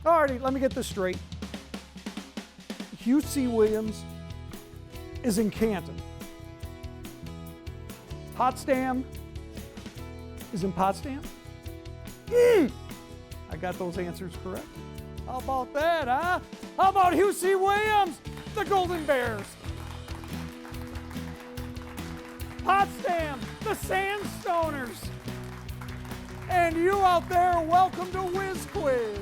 Alrighty, let me get this straight. Hugh C. Williams is in Canton. Potsdam is in Potsdam? I got those answers correct. How about that, huh? How about Hugh C. Williams, the Golden Bears? Potsdam, the Sandstoners. And you out there, welcome to Whiz Quiz.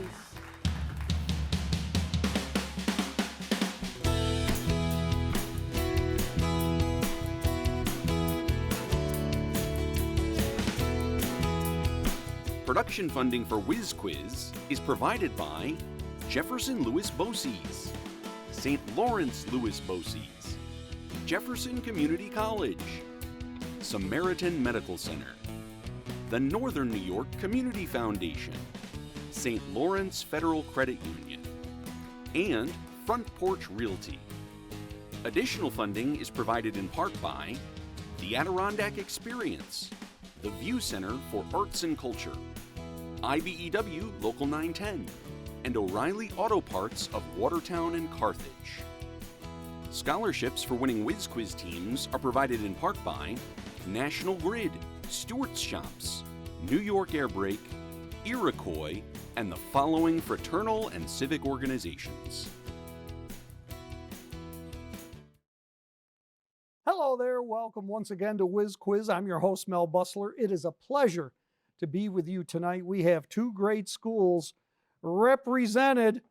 Production funding for Whiz Quiz is provided by Jefferson Lewis Boces, St. Lawrence Lewis Boces, Jefferson Community College, Samaritan Medical Center, the Northern New York Community Foundation, St. Lawrence Federal Credit Union, and Front Porch Realty. Additional funding is provided in part by the Adirondack Experience, the View Center for Arts and Culture, IBEW Local 910, and O'Reilly Auto Parts of Watertown and Carthage. Scholarships for winning Whiz Quiz teams are provided in part by National Grid, Stewart's Shops, New York Air Brake, Iroquois, and the following fraternal and civic organizations. Hello there, welcome once again to Whiz Quiz. I'm your host, Mel Busler. It is a pleasure to be with you tonight. We have two great schools represented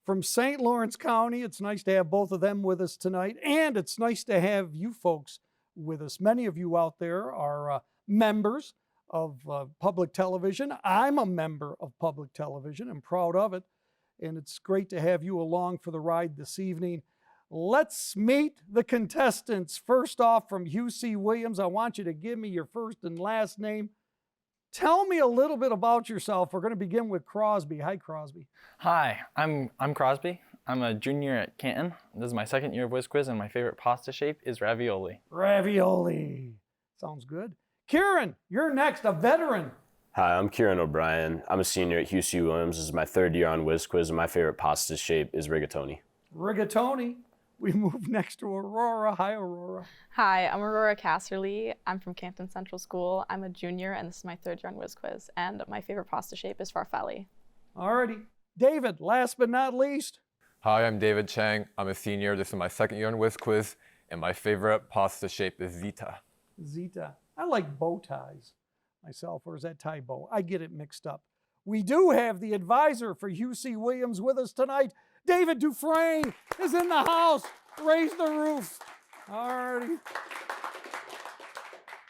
from St. Lawrence County. It's nice to have both of them with us tonight, and it's nice to have you folks with us. Many of you out there are members of public television. I'm a member of public television. I'm proud of it, and it's great to have you along for the ride this evening. Let's meet the contestants. First off, from Hugh C. Williams, I want you to give me your first and last name. Tell me a little bit about yourself. We're going to begin with Crosby. Hi, Crosby. Hi, I'm Crosby. I'm a junior at Canton. This is my second year of Whiz Quiz, and my favorite pasta shape is ravioli. Ravioli. Sounds good. Kieran, you're next, a veteran. Hi, I'm Kieran O'Brien. I'm a senior at Hugh C. Williams. This is my third year on Whiz Quiz, and my favorite pasta shape is rigatoni. Rigatoni. We move next to Aurora. Hi, Aurora. Hi, I'm Aurora Casserly. I'm from Canton Central School. I'm a junior, and this is my third year on Whiz Quiz. And my favorite pasta shape is farfalle. Alrighty. David, last but not least. Hi, I'm David Chang. I'm a senior. This is my second year on Whiz Quiz, and my favorite pasta shape is Zita. Zita. I like bow ties myself, or is that tie bow? I get it mixed up. We do have the advisor for Hugh C. Williams with us tonight. David Dufresne is in the house. Raise the roof. Alrighty.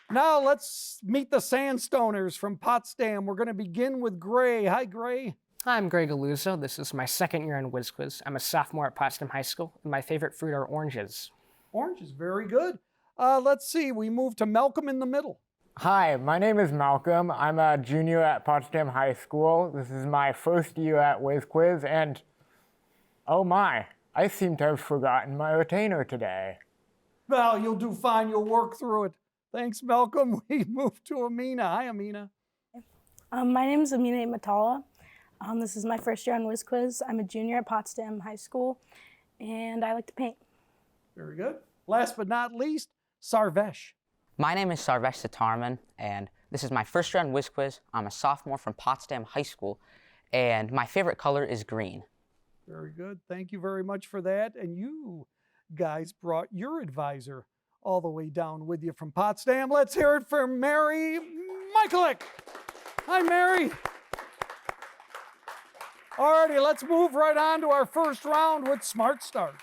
Now let's meet the Sandstoners from Potsdam. We're going to begin with Gray. Hi, Gray. Hi, I'm Greg Aluzo. This is my second year on Whiz Quiz. I'm a sophomore at Potsdam High School, and my favorite fruit are oranges. Oranges, very good. Let's see, we move to Malcolm in the middle. Hi, my name is Malcolm. I'm a junior at Potsdam High School. This is my first year at Whiz Quiz, and oh my, I seem to have forgotten my retainer today. Well, you'll do fine. You'll work through it. Thanks, Malcolm. We move to Amina. Hi, Amina. My name is Amina Matala. This is my first year on Whiz Quiz. I'm a junior at Potsdam High School, and I like to paint. Very good. Last but not least, Sarvesh. My name is Sarvesh Sitarman, and this is my first year on Whiz Quiz. I'm a sophomore from Potsdam High School, and my favorite color is green. Very good. Thank you very much for that. And you guys brought your advisor all the way down with you from Potsdam. Let's hear it for Mary Michaelik. Hi, Mary. Alrighty, let's move right on to our first round with Smart Start.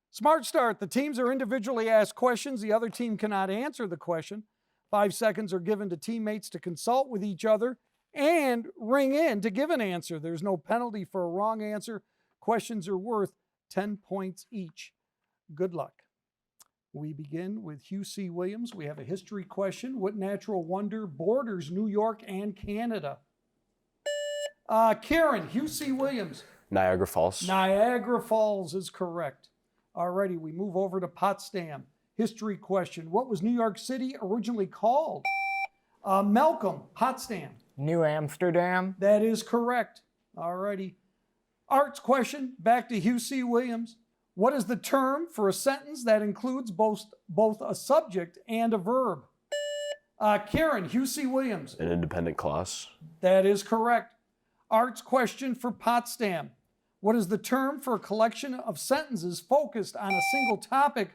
Smart Start. The teams are individually asked questions. The other team cannot answer the question. 5 seconds are given to teammates to consult with each other and ring in to give an answer. There's no penalty for a wrong answer. Questions are worth 10 points each. Good luck. We begin with Hugh C. Williams. We have a history question. What natural wonder borders New York and Canada? Karen, Hugh C. Williams. Niagara Falls. Niagara Falls is correct. Alrighty, we move over to Potsdam. History question. What was New York City originally called? Malcolm, Potsdam. New Amsterdam. That is correct. All righty. Arts question, back to Hugh C. Williams. What is the term for a sentence that includes both a subject and a verb? Karen, Hugh C. Williams. An independent clause. That is correct. Arts question for Potsdam. What is the term for a collection of sentences focused on a single topic?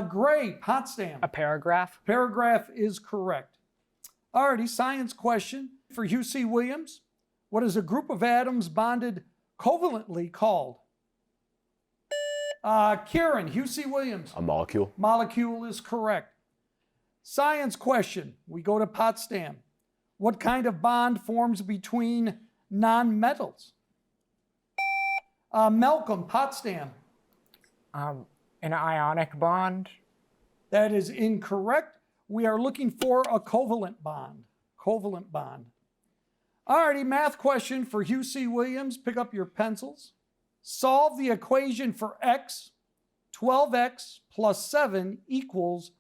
Gray, Potsdam. A paragraph. Paragraph is correct. Alrighty, science question for Hugh C. Williams. What is a group of atoms bonded covalently called? Kieran, Hugh C. Williams. A molecule. Molecule is correct. Science question. We go to Potsdam. What kind of bond forms between nonmetals? Malcolm, Potsdam. An ionic bond. That is incorrect. We are looking for a covalent bond. Covalent bond. Alrighty, math question for Hugh C. Williams. Pick up your pencils. Solve the equation for x. 12x plus 7 equals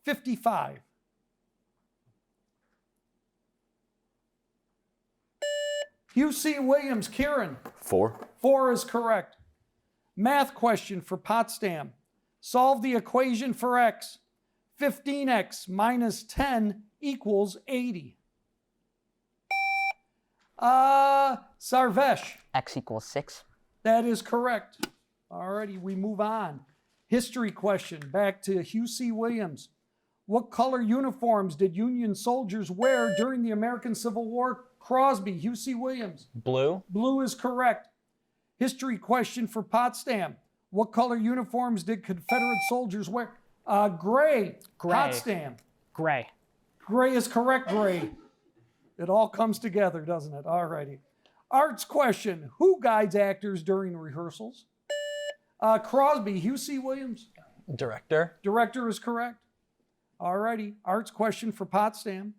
55. Hugh C. Williams, Kieran. 4. 4 is correct. Math question for Potsdam. Solve the equation for x. 15x minus 10 equals 80. Sarvesh. X equals 6. That is correct. Alrighty, we move on. History question, back to Hugh C. Williams. What color uniforms did Union soldiers wear during the American Civil War? Crosby, Hugh C. Williams. Blue. Blue is correct. History question for Potsdam. What color uniforms did Confederate soldiers wear? Gray. Gray. Potsdam. Gray. Gray is correct, Gray. It all comes together, doesn't it? All righty. Arts question. Who guides actors during rehearsals? Crosby, Hugh C. Williams. Director. Director is correct. All righty. Arts question for Potsdam.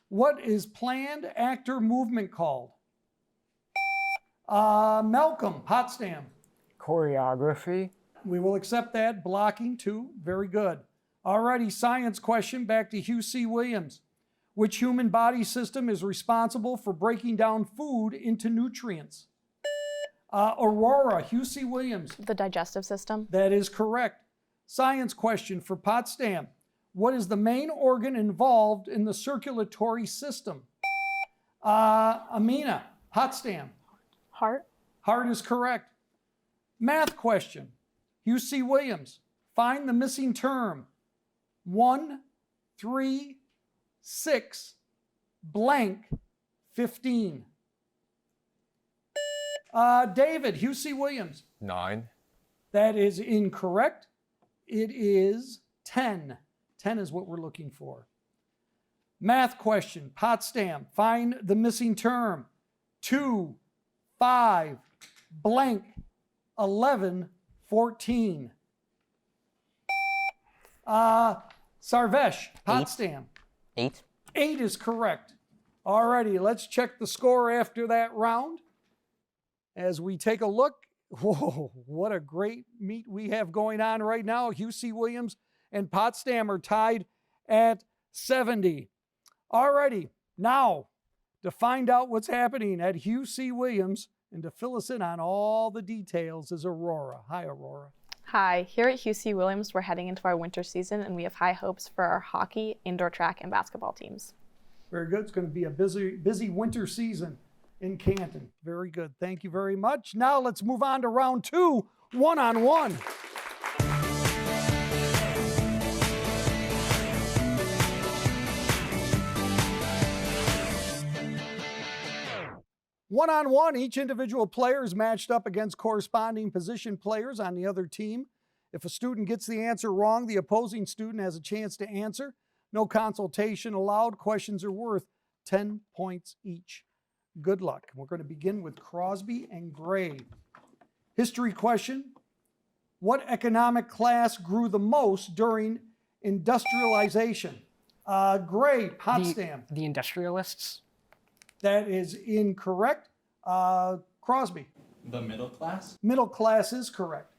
What is planned actor movement called? Malcolm, Potsdam. Choreography. We will accept that. Blocking, too. Very good. All righty. Science question back to Hugh C. Williams. Which human body system is responsible for breaking down food into nutrients? Aurora, Hugh C. Williams. The digestive system. That is correct. Science question for Potsdam. What is the main organ involved in the circulatory system? Amina, Potsdam. Heart. Heart is correct. Math question. Hugh C. Williams. Find the missing term. 1, 3, 6, blank, 15. David, Hugh C. Williams. 9. That is incorrect. It is 10. 10 is what we're looking for. Math question, Potsdam. Find the missing term. 2, 5, blank, 11, 14. Sarvesh, Potsdam. 8. 8 is correct. Alrighty, let's check the score after that round. As we take a look, whoa, what a great meet we have going on right now. Hugh C. Williams and Potsdam are tied at 70. Alrighty, now to find out what's happening at Hugh C. Williams and to fill us in on all the details is Aurora. Hi, Aurora. Hi, here at Hugh C. Williams, we're heading into our winter season and we have high hopes for our hockey, indoor track, and basketball teams. Very good. It's going to be a busy winter season in Canton. Very good. Thank you very much. Now let's move on to round 2, one-on-one. One-on-one, each individual player is matched up against corresponding position players on the other team. If a student gets the answer wrong, the opposing student has a chance to answer. No consultation allowed. Questions are worth 10 points each. Good luck. We're going to begin with Crosby and Gray. History question. What economic class grew the most during industrialization? Gray, Potsdam. The industrialists. That is incorrect. Crosby. The middle class. Middle class is correct.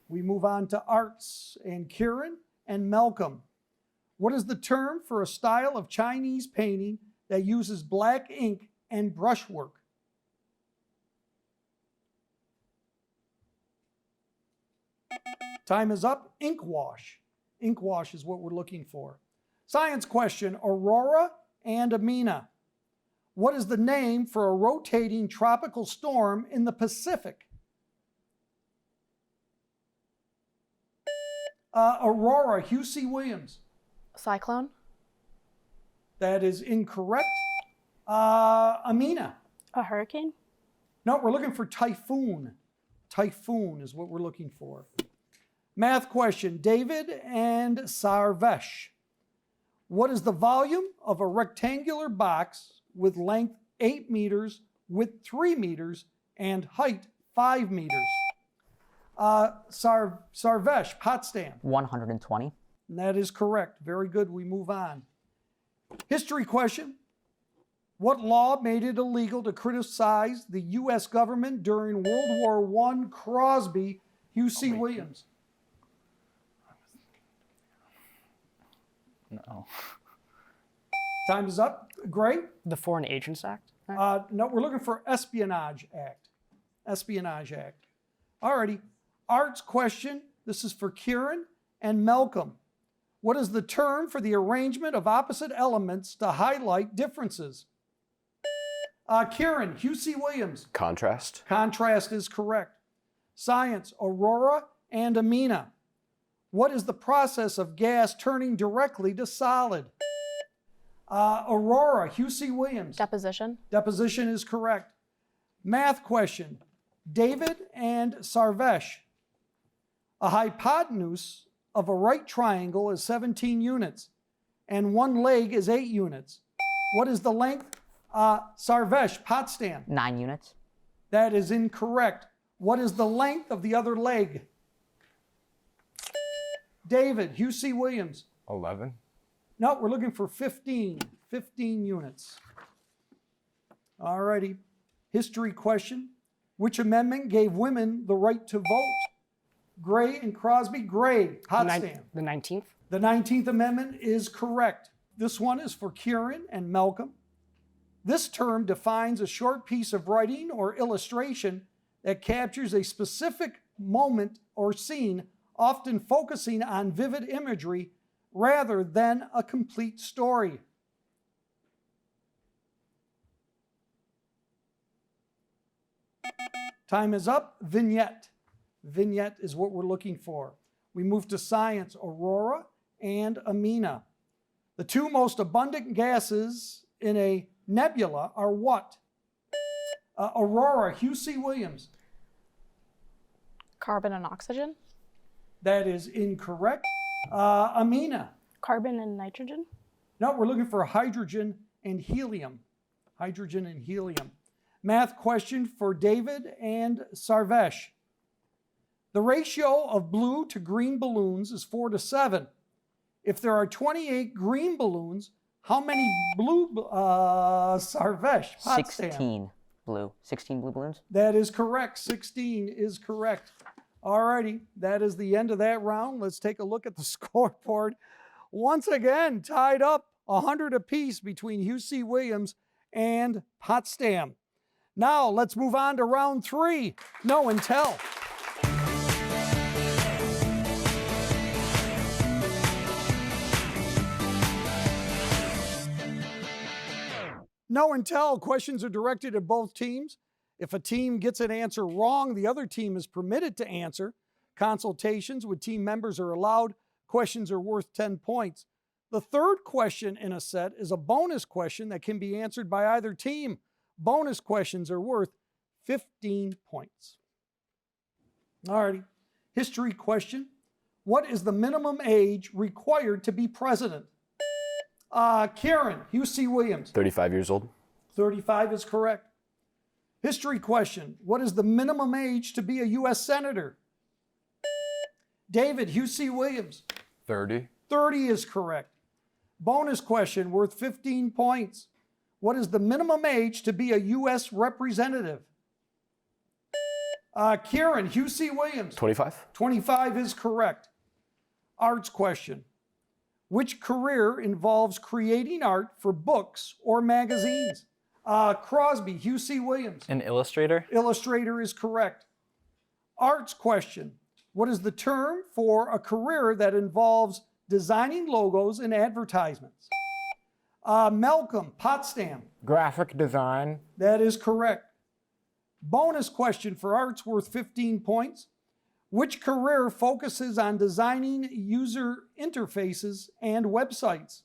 We move on to arts and Kieran. and Malcolm. What is the term for a style of Chinese painting that uses black ink and brushwork? Time is up. Ink wash. Ink wash is what we're looking for. Science question, Aurora and Amina. What is the name for a rotating tropical storm in the Pacific? Aurora, Hugh C. Williams. Cyclone? That is incorrect. Amina. A hurricane? No, we're looking for typhoon. Typhoon is what we're looking for. Math question, David and Sarvesh. What is the volume of a rectangular box with length 8 meters, width 3 meters, and height 5 meters? Sarvesh, Potsdam. 120. And that is correct. Very good. We move on. History question. What law made it illegal to criticize the U.S. government during World War I? Crosby, Hugh C. Williams. No. Time is up. Gray? The Foreign Agents Act? No, we're looking for Espionage Act. Espionage Act. Alrighty. Arts question. This is for Kieran and Malcolm. What is the term for the arrangement of opposite elements to highlight differences? Kieran, Hugh C. Williams. Contrast. Contrast is correct. Science, Aurora and Amina. What is the process of gas turning directly to solid? Aurora, Hugh C. Williams. Deposition? Deposition is correct. Math question, David and Sarvesh. A hypotenuse of a right triangle is 17 units, and one leg is 8 units. What is the length? Sarvesh, Potsdam. 9 units. That is incorrect. What is the length of the other leg? David, Hugh C. Williams. 11. No, we're looking for 15. 15 units. All righty. History question. Which amendment gave women the right to vote? Gray and Crosby. Gray, Potsdam. The 19th? The 19th Amendment is correct. This one is for Kieran and Malcolm. This term defines a short piece of writing or illustration that captures a specific moment or scene, often focusing on vivid imagery rather than a complete story. Time is up. Vignette. Vignette is what we're looking for. We move to science, Aurora and Amina. The two most abundant gases in a nebula are what? Aurora, Hugh C. Williams. Carbon and oxygen? That is incorrect. Amina. Carbon and nitrogen? No, we're looking for hydrogen and helium. Hydrogen and helium. Math question for David and Sarvesh. The ratio of blue to green balloons is 4-7. If there are 28 green balloons, how many blue, Sarvesh? Potsdam. 16 blue. 16 blue balloons? That is correct. 16 is correct. All righty, that is the end of that round. Let's take a look at the scoreboard. Once again, tied up 100 apiece between Hugh C. Williams and Potsdam. Now, let's move on to round 3. Know and Tell. Know and Tell questions are directed at both teams. If a team gets an answer wrong, the other team is permitted to answer. Consultations with team members are allowed. Questions are worth 10 points. The third question in a set is a bonus question that can be answered by either team. Bonus questions are worth 15 points. All righty. History question. What is the minimum age required to be president? Karen, Hugh C. Williams. 35 years old. 35 is correct. History question. What is the minimum age to be a U.S. Senator? David, Hugh C. Williams. 30. 30 is correct. Bonus question worth 15 points. What is the minimum age to be a U.S. representative? Kieran, Hugh C. Williams. 25. 25 is correct. Arts question. Which career involves creating art for books or magazines? Crosby, Hugh C. Williams. An illustrator? Illustrator is correct. Arts question. What is the term for a career that involves designing logos and advertisements? Malcolm Potsdam. Graphic design. That is correct. Bonus question for arts worth 15 points. Which career focuses on designing user interfaces and websites?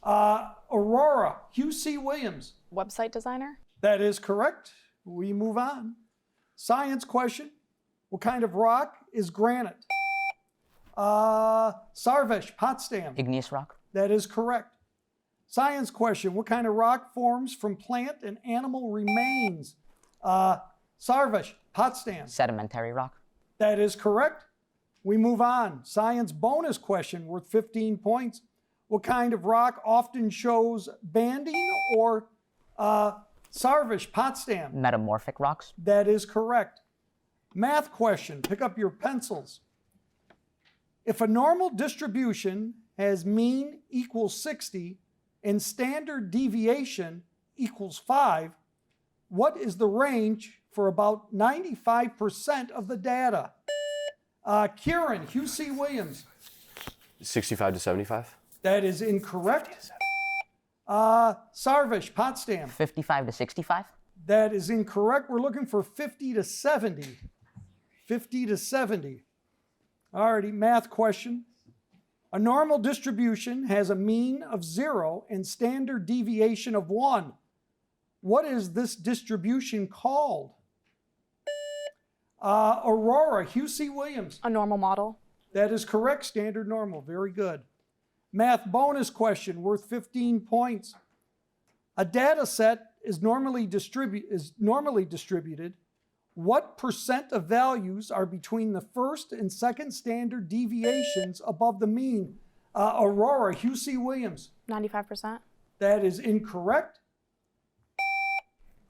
Aurora, Hugh C. Williams. Website designer? That is correct. We move on. Science question. What kind of rock is granite? Sarvesh, Potsdam. Igneous rock. That is correct. Science question. What kind of rock forms from plant and animal remains? Sarvesh, Potsdam. Sedimentary rock. That is correct. We move on. Science bonus question worth 15 points. What kind of rock often shows banding or Sarvesh, Potsdam? Metamorphic rocks. That is correct. Math question. Pick up your pencils. If a normal distribution has mean equals 60 and standard deviation equals 5, what is the range for about 95% of the data? Kieran, Hugh C. Williams. 65 to 75? That is incorrect. Sarvesh, Potsdam. 55 to 65. That is incorrect. We're looking for 50 to 70. 50 to 70. Alrighty, math question. A normal distribution has a mean of 0 and standard deviation of 1. What is this distribution called? Aurora, Hugh C. Williams. A normal model? That is correct, standard normal. Very good. Math bonus question worth 15 points. A data set is normally distributed. What percent of values are between the first and second standard deviations above the mean? Aurora, Hugh C. Williams. 95%? That is incorrect.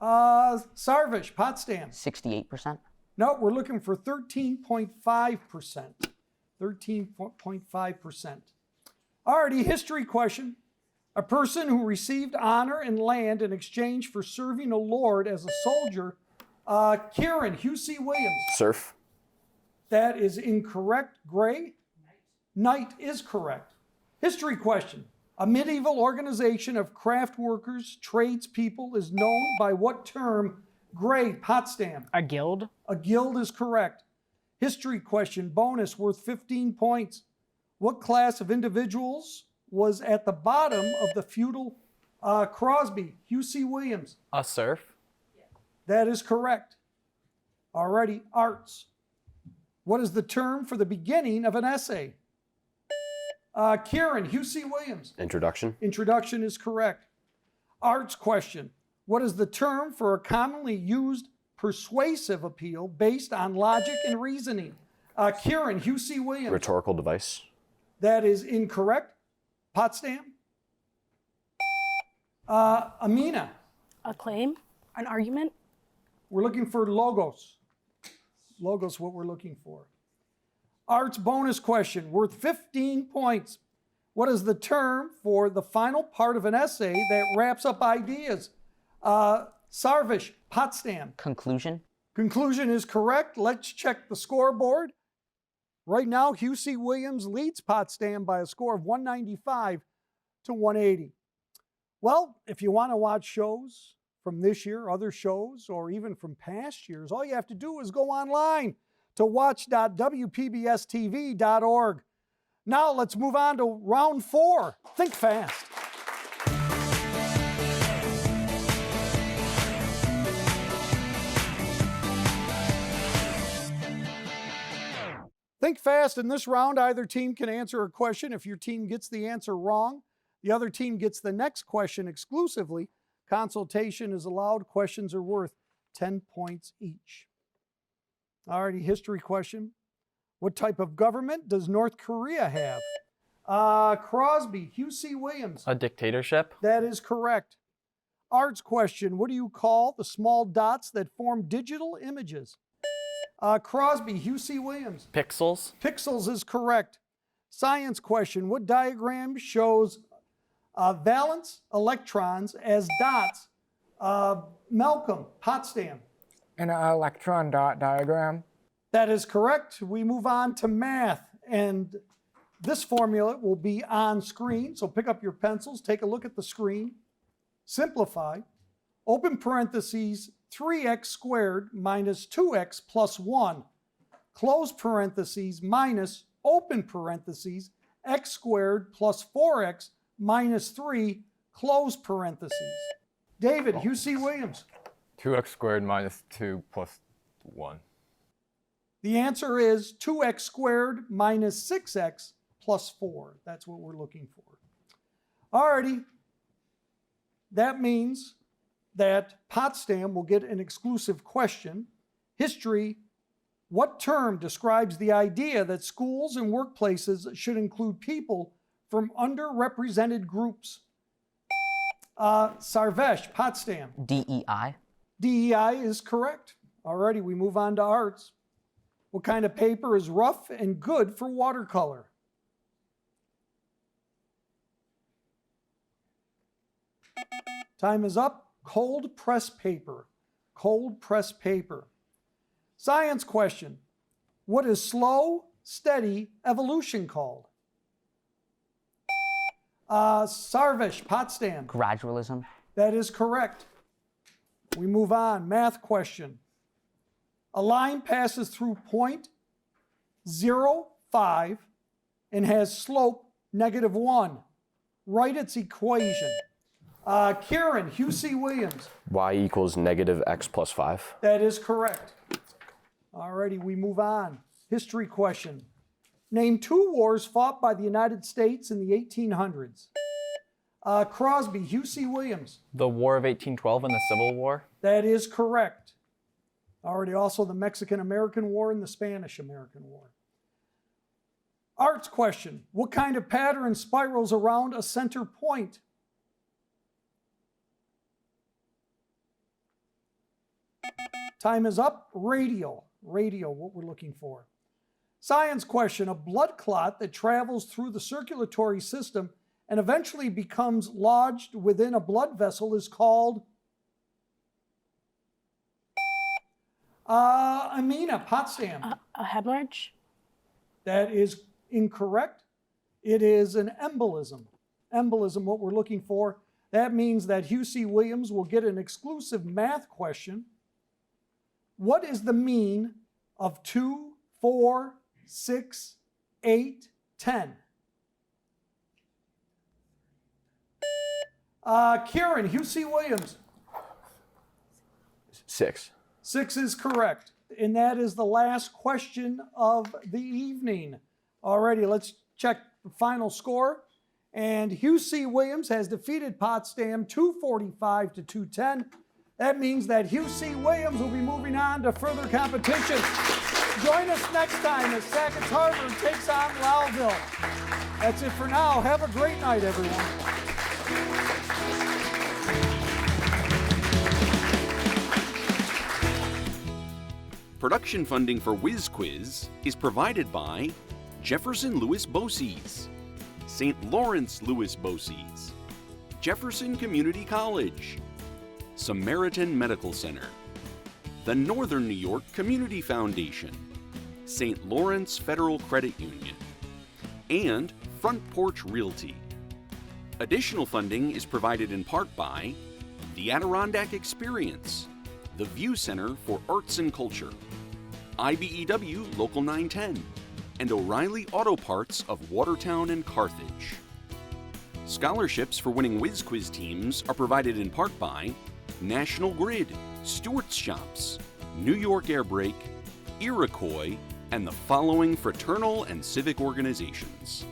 Sarvesh, Potsdam. 68%. No, we're looking for 13.5%. 13.5%. Alrighty, history question. A person who received honor and land in exchange for serving a lord as a soldier. Kieran, Hugh C. Williams. Serf. That is incorrect. Gray? Knight is correct. History question. A medieval organization of craft workers, tradespeople is known by what term? Gray, Potsdam. A guild. A guild is correct. History question, bonus worth 15 points. What class of individuals was at the bottom of the feudal Crosby, Hugh C. Williams? A serf? That is correct. Alrighty, arts. What is the term for the beginning of an essay? Kieran, Hugh C. Williams. Introduction. Introduction is correct. Arts question. What is the term for a commonly used persuasive appeal based on logic and reasoning? Kieran, Hugh C. Williams. Rhetorical device. That is incorrect. Potsdam. Amina. A claim, an argument. We're looking for logos. Logos, what we're looking for. Arts bonus question worth 15 points. What is the term for the final part of an essay that wraps up ideas? Sarvesh, Potsdam. Conclusion. Conclusion is correct. Let's check the scoreboard. Right now, Hugh C. Williams leads Potsdam by a score of 195 to 180. Well, if you want to watch shows from this year, other shows, or even from past years, all you have to do is go online to watch.wpbstv.org. Now let's move on to round 4. Think fast. Think fast. In this round, either team can answer a question. If your team gets the answer wrong, the other team gets the next question exclusively. Consultation is allowed. Questions are worth 10 points each. Alrighty, history question. What type of government does North Korea have? Crosby, Hugh C. Williams. A dictatorship? That is correct. Arts question. What do you call the small dots that form digital images? Crosby, Hugh C. Williams. Pixels. Pixels is correct. Science question. What diagram shows valence electrons as dots? Malcolm, Potsdam. An electron dot diagram. That is correct. We move on to math, and this formula will be on screen. So pick up your pencils, take a look at the screen, simplify, open parentheses, 3x squared minus 2x plus 1, close parentheses, minus, open parentheses, x squared plus 4x minus 3, close parentheses. David, Hugh C. Williams. 2x squared minus 2 plus 1. The answer is 2x squared minus 6x plus 4. That's what we're looking for. Alrighty. That means that Potsdam will get an exclusive question. History, what term describes the idea that schools and workplaces should include people from underrepresented groups? Sarvesh, Potsdam. DEI. DEI is correct. Alrighty, we move on to arts. What kind of paper is rough and good for watercolor? Time is up. Cold press paper. Cold press paper. Science question. What is slow, steady evolution called? Sarvesh, Potsdam. Gradualism. That is correct. We move on. Math question. A line passes through point 0, 5 and has slope -1. Write its equation. Kieran, Hugh C. Williams. Y equals negative x plus 5. That is correct. Alrighty, we move on. History question. Name 2 wars fought by the United States in the 1800s. Crosby, Hugh C. Williams. The War of 1812 and the Civil War. That is correct. Already also the Mexican-American War and the Spanish-American War. Arts question. What kind of pattern spirals around a center point? Time is up. Radial, what we're looking for. Science question. A blood clot that travels through the circulatory system and eventually becomes lodged within a blood vessel is called Amina, Potsdam. A hemorrhage? That is incorrect. It is an embolism. Embolism, what we're looking for. That means that Hugh C. Williams will get an exclusive math question. What is the mean of 2, 4, 6, 8, 10? Kieran, Hugh C. Williams. 6. 6 is correct. And that is the last question of the evening. Alrighty, let's check the final score. And Hugh C. Williams has defeated Potsdam 245 to 210. That means that Hugh C. Williams will be moving on to further competition. Join us next time as Sackett's Harbor takes on Lowville. That's it for now. Have a great night, everyone. Production funding for Whiz Quiz is provided by Jefferson Lewis Boces, St. Lawrence Lewis Boces, Jefferson Community College, Samaritan Medical Center, the Northern New York Community Foundation, St. Lawrence Federal Credit Union, and Front Porch Realty. Additional funding is provided in part by the Adirondack Experience, the View Center for Arts and Culture, IBEW Local 910, and O'Reilly Auto Parts of Watertown and Carthage. Scholarships for winning Whiz Quiz teams are provided in part by National Grid, Stewart's Shops, New York Air Brake, Iroquois, and the following fraternal and civic organizations.